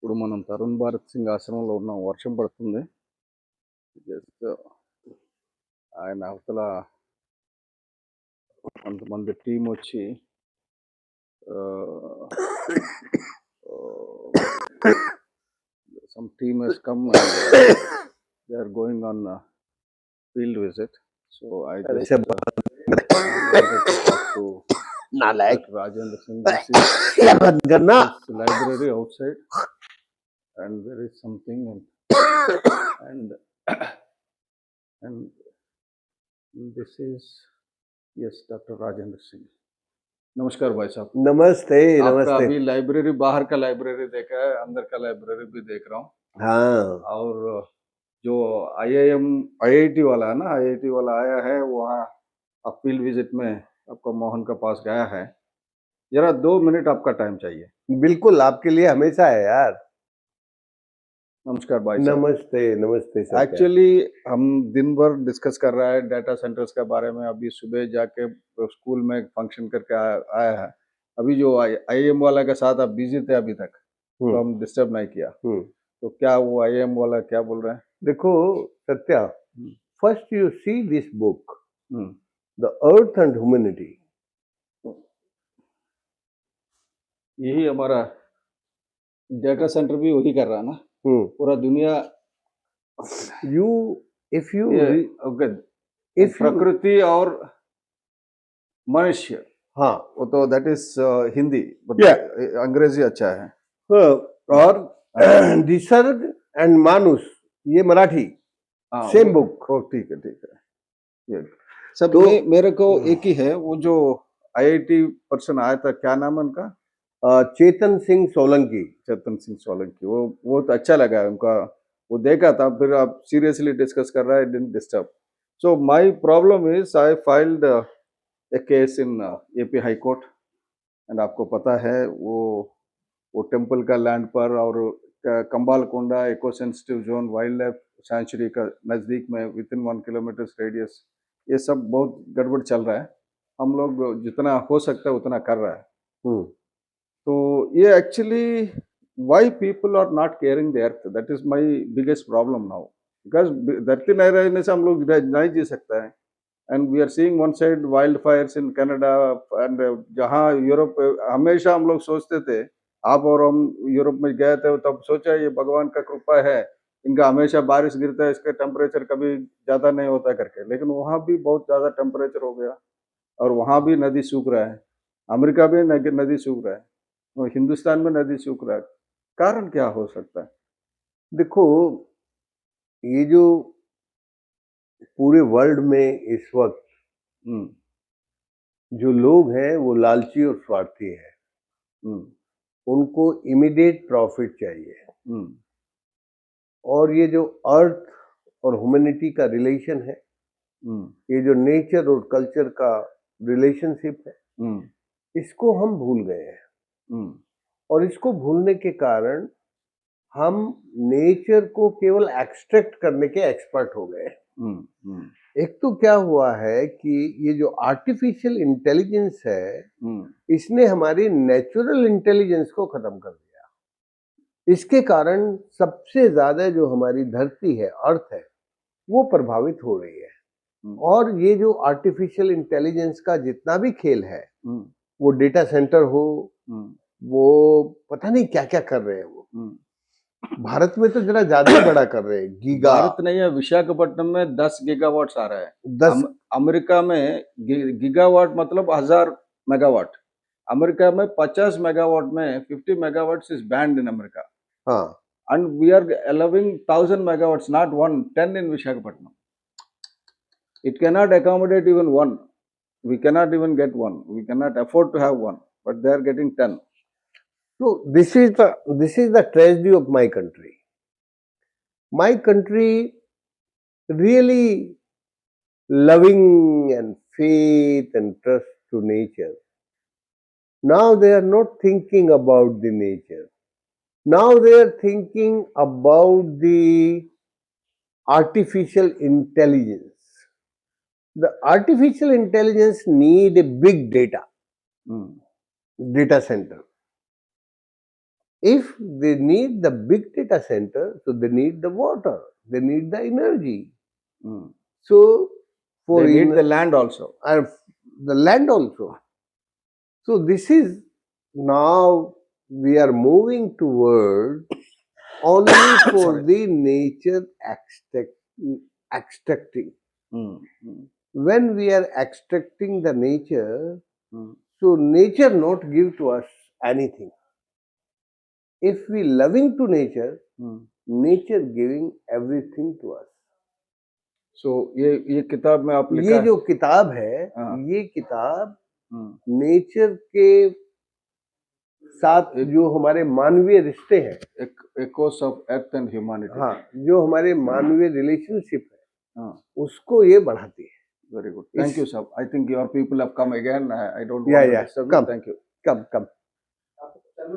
ఇప్పుడు మనం తరుణ్ భారత్ సింగ్ ఆశ్రమంలో ఉన్నాం. వర్షం పడుతుంది. జస్ట్ ఆయన అవతల కొంతమంది టీమ్ వచ్చి some team has come and they are going on a field visit. So I just wanted to talk to Dr. Rajendra Singh. This is library outside, and there is something and this is Dr. Rajendra Singh. नमस्कार भाई साहब। नमस्ते। आपका नमस्ते। अभी library, बाहर का library देखा है, अंदर का लाइब्रेरी भी देख रहा हूँ। हाँ, और जो आईआईटी वाला है ना, आईआईटी वाला आया है वहाँ, आप फील्ड विजिट में आपका मोहन का पास गया है। जरा 2 मिनट आपका टाइम चाहिए। बिल्कुल, आपके लिए हमेशा है यार। नमस्कार भाई साहब। नमस्ते। नमस्ते सर। एक्चुअली हम दिन भर डिस्कस कर रहा है डाटा सेंटर्स के बारे में। अभी सुबह जाके स्कूल में फंक्शन करके आया है। अभी जो आईएम वाला के साथ आप बिजी थे अभी तक, तो हम डिस्टर्ब नहीं किया। तो क्या वो आईएम वाला क्या बोल रहे हैं? देखो Satya, first you see this book, the earth and humanity. यही हमारा डाटा सेंटर भी वही कर रहा है ना, पूरा दुनिया। इफ प्रकृति और मनुष्य, हाँ वो तो दैट इज हिंदी, अंग्रेजी अच्छा है। और निसर्ग एंड मानुष ये मराठी, सेम बुक। ठीक है सब। तो मेरे को एक ही है, वो जो आईआईटी पर्सन आया था, क्या नाम है उनका? चेतन सिंह सोलंकी। वो तो अच्छा लगा उनका, वो देखा था। फिर आप सीरियसली डिस्कस कर रहा है, didn't disturb. So my problem is I filed a case in AP high court, and आपको पता है वो टेम्पल का लैंड पर और Kambalakonda eco sensitive zone wildlife sanctuary का नज़दीक में विद इन 1 किलोमीटर रेडियस, ये सब बहुत गड़बड़ चल रहा है। हम लोग जितना हो सकता है उतना कर रहा है। तो ये actually why people are not caring the earth, that is my biggest problem now. Because धरती नहीं रहने से हम लोग नहीं जी सकता है। And we are seeing one side wild fires in Canada, and जहाँ यूरोप, हमेशा हम लोग सोचते थे, आप और हम यूरोप में गए थे तब सोचा ये भगवान का कृपा है, इनका हमेशा बारिश गिरता है, इसका टेम्परेचर कभी ज़्यादा नहीं होता करके। लेकिन वहाँ भी बहुत ज़्यादा टेम्परेचर हो गया, और वहाँ भी नदी सूख रहा है। अमेरिका में नदी सूख रहा है, और हिंदुस्तान में नदी सूख रहा है। कारण क्या हो सकता है? देखो, ये जो पूरे वर्ल्ड में इस वक्त जो लोग हैं वो लालची और स्वार्थी हैं। उनको इमीडिएट प्रॉफिट चाहिए। और ये जो अर्थ और ह्यूमैनिटी का रिलेशन है, ये जो नेचर और कल्चर का रिलेशनशिप है, इसको हम भूल गए हैं। और इसको भूलने के कारण हम नेचर को केवल एक्सट्रैक्ट करने के एक्सपर्ट हो गए। एक तो क्या हुआ है कि ये जो आर्टिफिशियल इंटेलिजेंस है, इसने हमारी नेचुरल इंटेलिजेंस को खत्म कर दिया। इसके कारण सबसे ज्यादा जो हमारी धरती है, अर्थ है, वो प्रभावित हो रही है। और ये जो आर्टिफिशियल इंटेलिजेंस का जितना भी खेल है, वो डेटा सेंटर हो, वो पता नहीं क्या क्या कर रहे हैं वो। भारत में तो जरा ज्यादा बड़ा कर रहे हैं। भारत नहीं है, विशाखापट्टनम में 10 गीगावाट आ रहा है। 10 अमेरिका में गीगावाट मतलब 1000 मेगावाट। अमेरिका में 50 मेगावाट में 50 megawatt is band in America. हाँ, and we are allowing 1000 megawatts, not 10 in Visakhapatnam. It cannot accommodate even one. We cannot even get one. We cannot afford to have one, but they are getting 10. So this is the tragedy of my country. My country really loving and faith and trust to nature. Now they are not thinking about the nature. Now they are thinking about the artificial intelligence. The artificial intelligence need a big data center. if they need the big data center, so they need the water, they need the energy. Mm. So for They need the land also. the land also. So this is now we are moving toward only for Sorry. the nature extracting. Mm. Mm. When we are extracting the nature, Mm. so nature not give to us anything. If we loving to nature, Mm. nature giving everything to us. So ये किताब में आप लिखा ये है? जो किताब है, हाँ. ये किताब हम्म. नेचर के साथ जो हमारे मानवीय रिश्ते हैं, Echoes of Earth and Humanity. हाँ, जो हमारे मानवीय रिलेशनशिप है, हाँ. उसको ये बढ़ाती है. Very good. Thank you, sir. I think your people have come again. I don't Yeah, want to yeah. disturb Come. you. Thank you. Come.